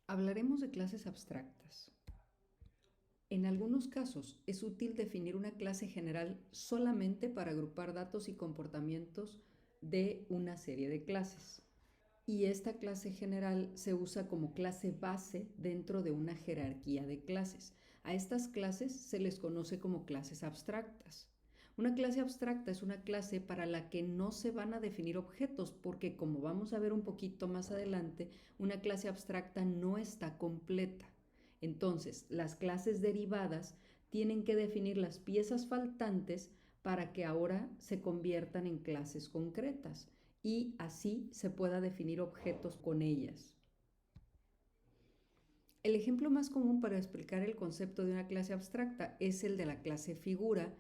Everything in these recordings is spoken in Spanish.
Hablaremos de clases abstractas. En algunos casos es útil definir una clase general solamente para agrupar datos y comportamientos de una serie de clases. Y esta clase general se usa como clase base dentro de una jerarquía de clases. A estas clases se les conoce como clases abstractas. Una clase abstracta es una clase para la que no se van a definir objetos, porque como vamos a ver un poquito más adelante, una clase abstracta no está completa. Entonces, las clases derivadas tienen que definir las piezas faltantes para que ahora se conviertan en clases concretas y así se pueda definir objetos con ellas. El ejemplo más común para explicar el concepto de una clase abstracta es el de la clase figura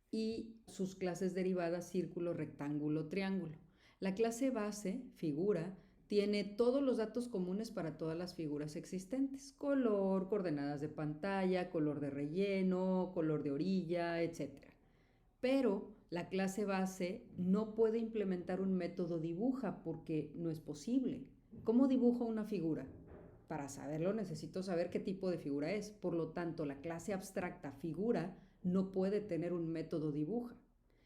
y sus clases derivadas círculo, rectángulo, triángulo. La clase base, figura, tiene todos los datos comunes para todas las figuras existentes: color, coordenadas de pantalla, color de relleno, color de orilla, etc. Pero la clase base no puede implementar un método dibuja porque no es posible. ¿Cómo dibujo una figura? Para saberlo necesito saber qué tipo de figura es. Por lo tanto, la clase abstracta figura no puede tener un método dibuja.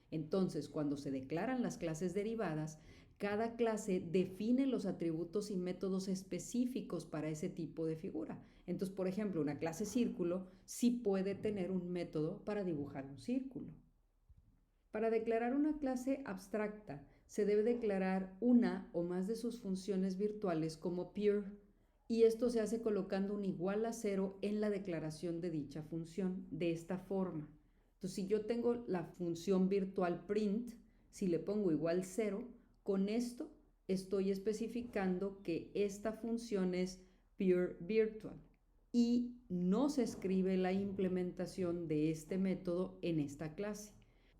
Entonces, cuando se declaran las clases derivadas, cada clase define los atributos y métodos específicos para ese tipo de figura. Entonces, por ejemplo, una clase círculo sí puede tener un método para dibujar un círculo. Para declarar una clase abstracta, se debe declarar una o más de sus funciones virtuales como pure, y esto se hace colocando un igual a 0 en la declaración de dicha función, de esta forma. Entonces, si yo tengo la función virtual print, si le pongo igual 0, con esto estoy especificando que esta función es pure virtual y no se escribe la implementación de este método en esta clase.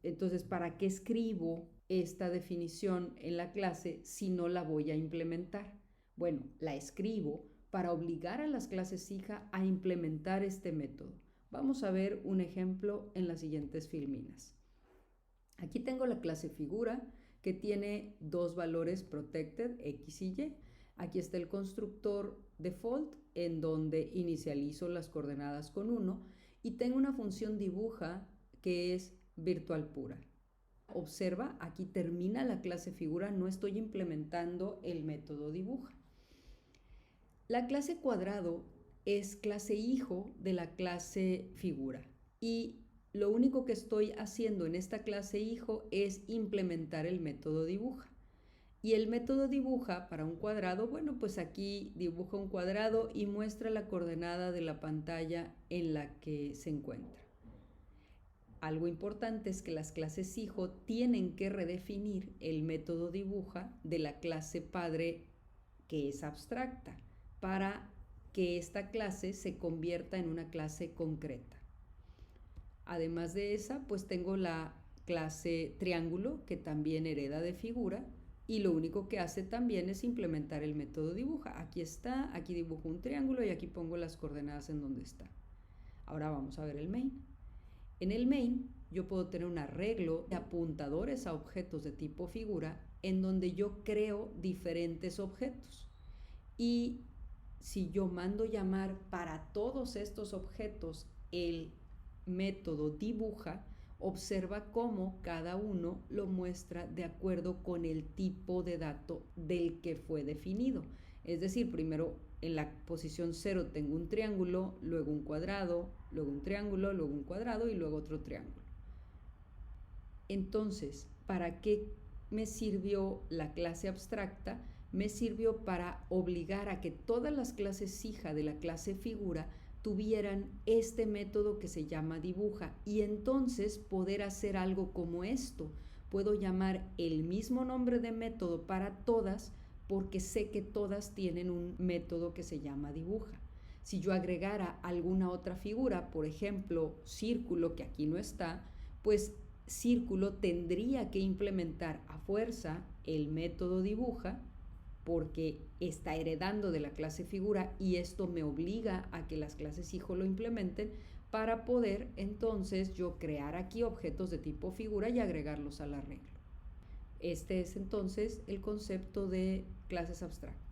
Entonces, ¿para qué escribo esta definición en la clase si no la voy a implementar? Bueno, la escribo para obligar a las clases hija a implementar este método. Vamos a ver un ejemplo en las siguientes filminas. Aquí tengo la clase figura que tiene dos valores protected, X y Y. Aquí está el constructor default en donde inicializo las coordenadas con 1 y tengo una función dibuja que es virtual pura. Observa, aquí termina la clase figura, no estoy implementando el método dibuja. La clase cuadrado es clase hijo de la clase figura y lo único que estoy haciendo en esta clase hijo es implementar el método dibuja. Y el método dibuja para un cuadrado, bueno, pues aquí dibuja un cuadrado y muestra la coordenada de la pantalla en la que se encuentra. Algo importante es que las clases hijo tienen que redefinir el método dibuja de la clase padre, que es abstracta, para que esta clase se convierta en una clase concreta. Además de esa, pues tengo la clase triángulo, que también hereda de figura, y lo único que hace también es implementar el método dibuja. Aquí está, aquí dibujo un triángulo y aquí pongo las coordenadas en donde está. Ahora vamos a ver el main. En el main yo puedo tener un arreglo de apuntadores a objetos de tipo figura en donde yo creo diferentes objetos. Y si yo mando llamar para todos estos objetos el método dibuja, observa cómo cada uno lo muestra de acuerdo con el tipo de dato del que fue definido. Es decir, primero en la posición 0 tengo un triángulo, luego un cuadrado, luego un triángulo, luego un cuadrado y luego otro triángulo. Entonces, ¿para qué me sirvió la clase abstracta? Me sirvió para obligar a que todas las clases hija de la clase figura tuvieran este método que se llama dibuja y entonces poder hacer algo como esto. Puedo llamar el mismo nombre de método para todas porque sé que todas tienen un método que se llama dibuja. Si yo agregara alguna otra figura, por ejemplo, círculo, que aquí no está, pues círculo tendría que implementar a fuerza el método dibuja porque está heredando de la clase figura y esto me obliga a que las clases hijo lo implementen para poder entonces yo crear aquí objetos de tipo figura y agregarlos al arreglo. Este es entonces el concepto de clases abstractas.